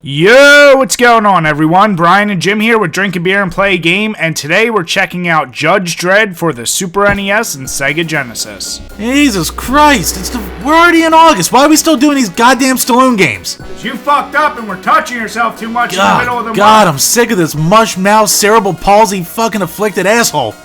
Yo, what's going on everyone? Brian and Jim here with Drink a Beer and Play a Game, and today we're checking out Judge Dredd for the Super NES and Sega Genesis. Jesus Christ, we're already in August. Why are we still doing these goddamn Stallone games? You fucked up and we're touching yourself too much in the middle of the God, month. I'm sick of this mush-mouth, cerebral palsy fucking afflicted asshole.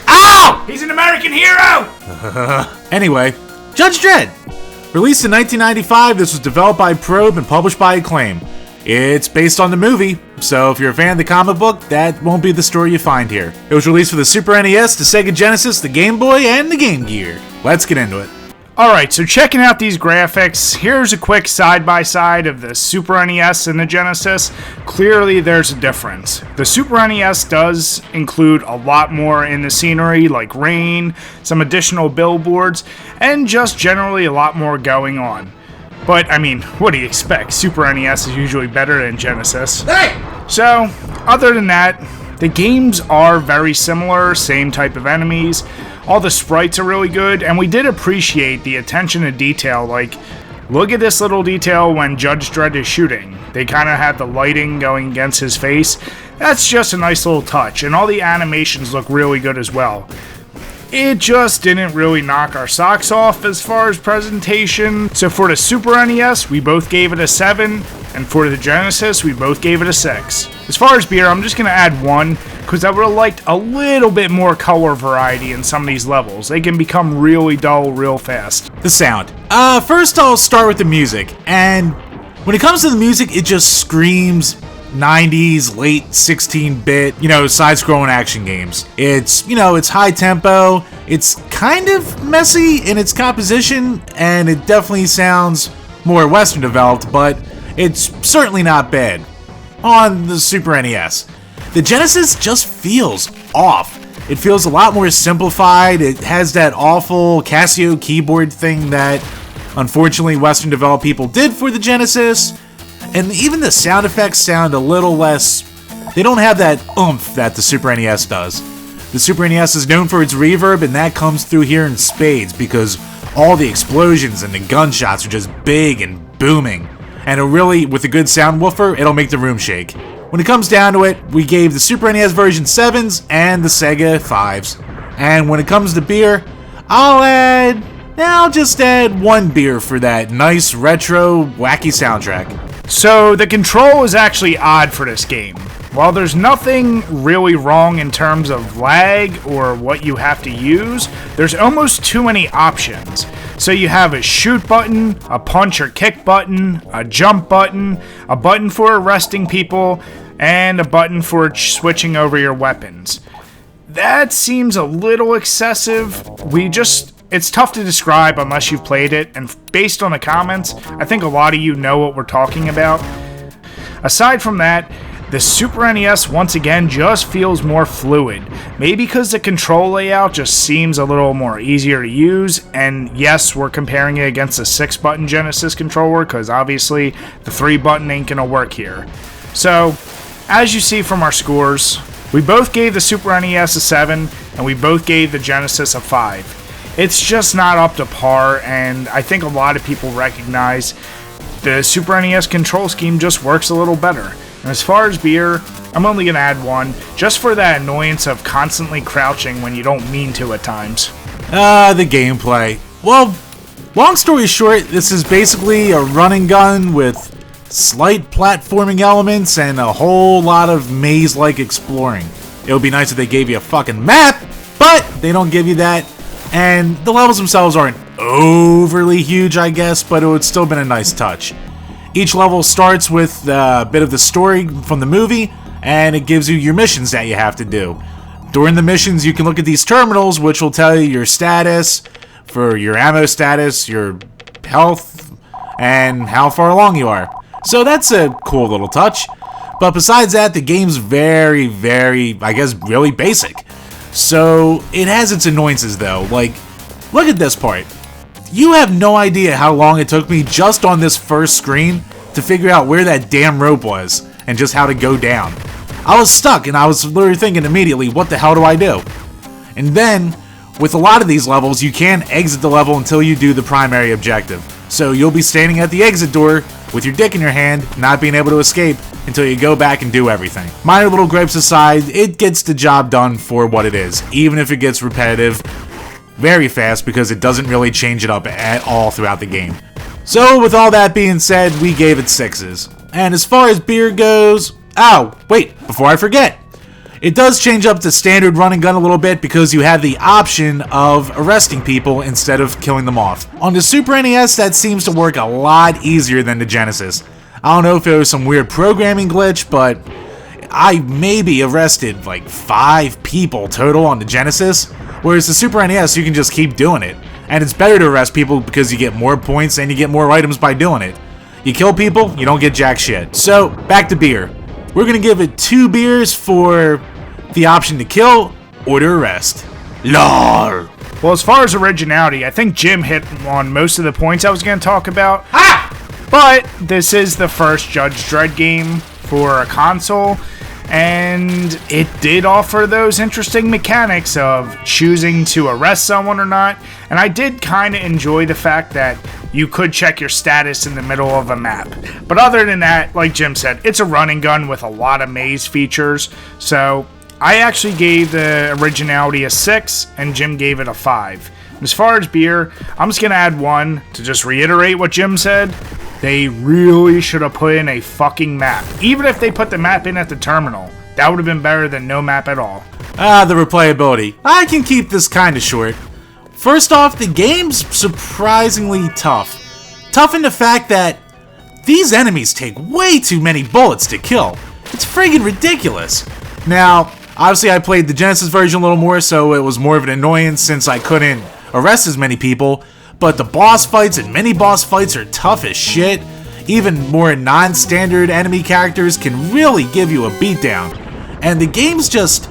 Ow! He's an American hero! Anyway, Judge Dredd. Released in 1995, this was developed by Probe and published by Acclaim. It's based on the movie, so if you're a fan of the comic book, that won't be the story you find here. It was released for the Super NES, the Sega Genesis, the Game Boy, and the Game Gear. Let's get into it. Alright, so checking out these graphics, here's a quick side-by-side of the Super NES and the Genesis. Clearly there's a difference. The Super NES does include a lot more in the scenery, like rain, some additional billboards, and just generally a lot more going on. But, I mean, what do you expect? Super NES is usually better than Genesis. Hey! So, other than that, the games are very similar, same type of enemies. All the sprites are really good, and we did appreciate the attention to detail. Like, look at this little detail when Judge Dredd is shooting. They kind of had the lighting going against his face. That's just a nice little touch, and all the animations look really good as well. It just didn't really knock our socks off as far as presentation. So for the Super NES, we both gave it a 7, and for the Genesis, we both gave it a 6. As far as beer, I'm just going to add 1, because I would have liked a little bit more color variety in some of these levels. They can become really dull real fast. The sound. First I'll start with the music, and when it comes to the music, it just screams 90s, late 16-bit, side-scrolling action games. It's high tempo, it's kind of messy in its composition, and it definitely sounds more Western developed, but it's certainly not bad on the Super NES. The Genesis just feels off. It feels a lot more simplified. It has that awful Casio keyboard thing that, unfortunately, Western developed people did for the Genesis. And even the sound effects sound a little less... They don't have that oomph that the Super NES does. The Super NES is known for its reverb, and that comes through here in spades because all the explosions and the gunshots are just big and booming. And with a good sound woofer, it'll make the room shake. When it comes down to it, we gave the Super NES version 7s and the Sega 5s. And when it comes to beer, I'll just add 1 beer for that nice retro wacky soundtrack. So, the control is actually odd for this game. While there's nothing really wrong in terms of lag or what you have to use, there's almost too many options. So you have a shoot button, a punch or kick button, a jump button, a button for arresting people, and a button for switching over your weapons. That seems a little excessive. It's tough to describe unless you've played it, and based on the comments, I think a lot of you know what we're talking about. Aside from that, the Super NES once again just feels more fluid. Maybe because the control layout just seems a little more easier to use, and yes, we're comparing it against the 6-button Genesis controller, because obviously the 3-button ain't gonna work here. So, as you see from our scores, we both gave the Super NES a 7, and we both gave the Genesis a 5. It's just not up to par, and I think a lot of people recognize the Super NES control scheme just works a little better. And as far as beer, I'm only going to add 1, just for that annoyance of constantly crouching when you don't mean to at times. The gameplay. Well, long story short, this is basically a run and gun with slight platforming elements and a whole lot of maze-like exploring. It would be nice if they gave you a fucking map, but they don't give you that. And the levels themselves aren't overly huge, I guess, but it would still have been a nice touch. Each level starts with a bit of the story from the movie, and it gives you your missions that you have to do. During the missions, you can look at these terminals, which will tell you your status, for your ammo status, your health, and how far along you are. So that's a cool little touch. But besides that, the game's very, I guess, really basic. So, it has its annoyances though, like, look at this part. You have no idea how long it took me just on this first screen to figure out where that damn rope was, and just how to go down. I was stuck, and I was literally thinking immediately, what the hell do I do? And then, with a lot of these levels, you can't exit the level until you do the primary objective. So you'll be standing at the exit door with your dick in your hand, not being able to escape until you go back and do everything. Minor little gripes aside, it gets the job done for what it is, even if it gets repetitive very fast because it doesn't really change it up at all throughout the game. So with all that being said, we gave it 6s. And as far as beer goes, oh, wait, before I forget, it does change up the standard run and gun a little bit because you have the option of arresting people instead of killing them off. On the Super NES, that seems to work a lot easier than the Genesis. I don't know if it was some weird programming glitch, but I maybe arrested like 5 people total on the Genesis, whereas the Super NES, you can just keep doing it. And it's better to arrest people because you get more points and you get more items by doing it. You kill people, you don't get jack shit. So, back to beer. We're gonna give it 2 beers for the option to kill or to arrest. LOL. Well, as far as originality, I think Jim hit on most of the points I was going to talk about. Ha! But this is the first Judge Dredd game for a console, and it did offer those interesting mechanics of choosing to arrest someone or not, and I did kind of enjoy the fact that you could check your status in the middle of a map. But other than that, like Jim said, it's a run and gun with a lot of maze features, so I actually gave the originality a 6, and Jim gave it a 5. As far as beer, I'm just going to add 1 to just reiterate what Jim said. They really should have put in a fucking map. Even if they put the map in at the terminal, that would have been better than no map at all. The replayability. I can keep this kinda short. First off, the game's surprisingly tough. Tough in the fact that these enemies take way too many bullets to kill. It's friggin' ridiculous. Now, obviously I played the Genesis version a little more, so it was more of an annoyance since I couldn't arrest as many people, but the boss fights and mini-boss fights are tough as shit. Even more non-standard enemy characters can really give you a beatdown. And the game's just,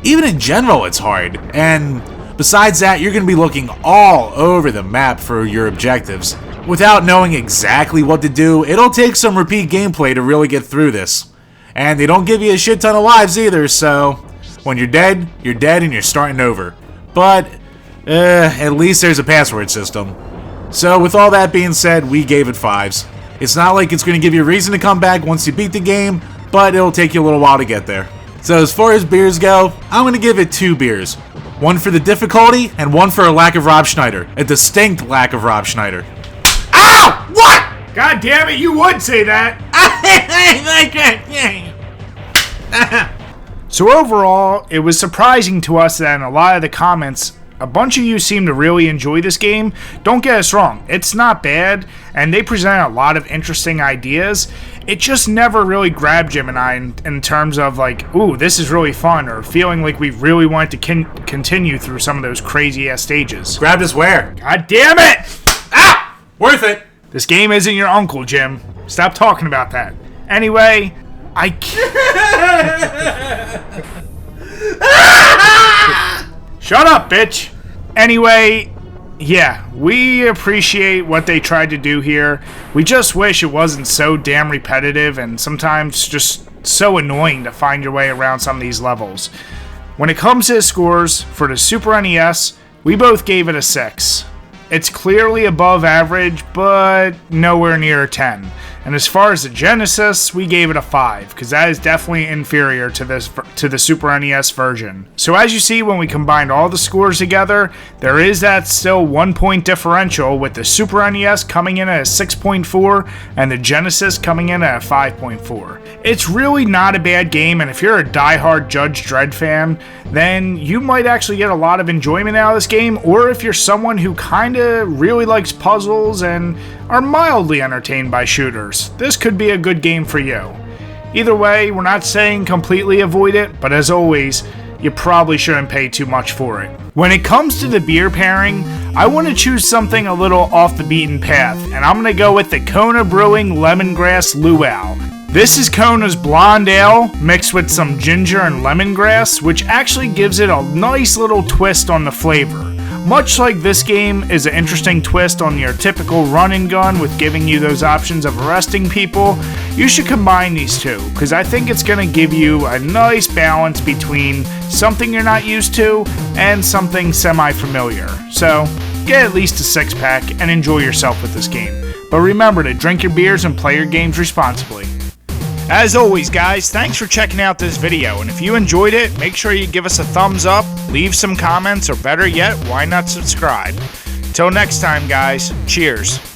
even in general, it's hard. And besides that, you're going to be looking all over the map for your objectives. Without knowing exactly what to do, it'll take some repeat gameplay to really get through this. And they don't give you a shit ton of lives either, so when you're dead and you're starting over. But at least there's a password system. So with all that being said, we gave it 5s. It's not like it's going to give you a reason to come back once you beat the game, but it'll take you a little while to get there. So as far as beers go, I'm going to give it 2 beers. 1 for the difficulty, and 1 for a lack of Rob Schneider. A distinct lack of Rob Schneider. Ow! What? God damn it, you would say that! So overall, it was surprising to us that in a lot of the comments, a bunch of you seem to really enjoy this game. Don't get us wrong, it's not bad, and they present a lot of interesting ideas. It just never really grabbed Jim and I in terms of like, ooh, this is really fun, or feeling like we really wanted to continue through some of those crazy-ass stages. Grabbed us where? God damn it! Ah! Worth it! This game isn't your uncle, Jim. Stop talking about that. Anyway, I can't... Shut up, bitch! Anyway, yeah, we appreciate what they tried to do here. We just wish it wasn't so damn repetitive and sometimes just so annoying to find your way around some of these levels. When it comes to scores, for the Super NES, we both gave it a 6. It's clearly above average, but nowhere near a 10. And as far as the Genesis, we gave it a 5, because that is definitely inferior to the Super NES version. So as you see, when we combined all the scores together, there is that still 1-point differential, with the Super NES coming in at a 6.4 and the Genesis coming in at a 5.4. It's really not a bad game, and if you're a diehard Judge Dredd fan, then you might actually get a lot of enjoyment out of this game, or if you're someone who kinda really likes puzzles and are mildly entertained by shooters, this could be a good game for you. Either way, we're not saying completely avoid it, but as always, you probably shouldn't pay too much for it. When it comes to the beer pairing, I want to choose something a little off the beaten path, and I'm going to go with the Kona Brewing Lemongrass Luau. This is Kona's blonde ale mixed with some ginger and lemongrass, which actually gives it a nice little twist on the flavor. Much like this game is an interesting twist on your typical run and gun with giving you those options of arresting people, you should combine these two, because I think it's going to give you a nice balance between something you're not used to and something semi-familiar. So, get at least a 6-pack and enjoy yourself with this game. But remember to drink your beers and play your games responsibly. As always, guys, thanks for checking out this video, and if you enjoyed it, make sure you give us a thumbs up, leave some comments, or better yet, why not subscribe? Till next time, guys, cheers.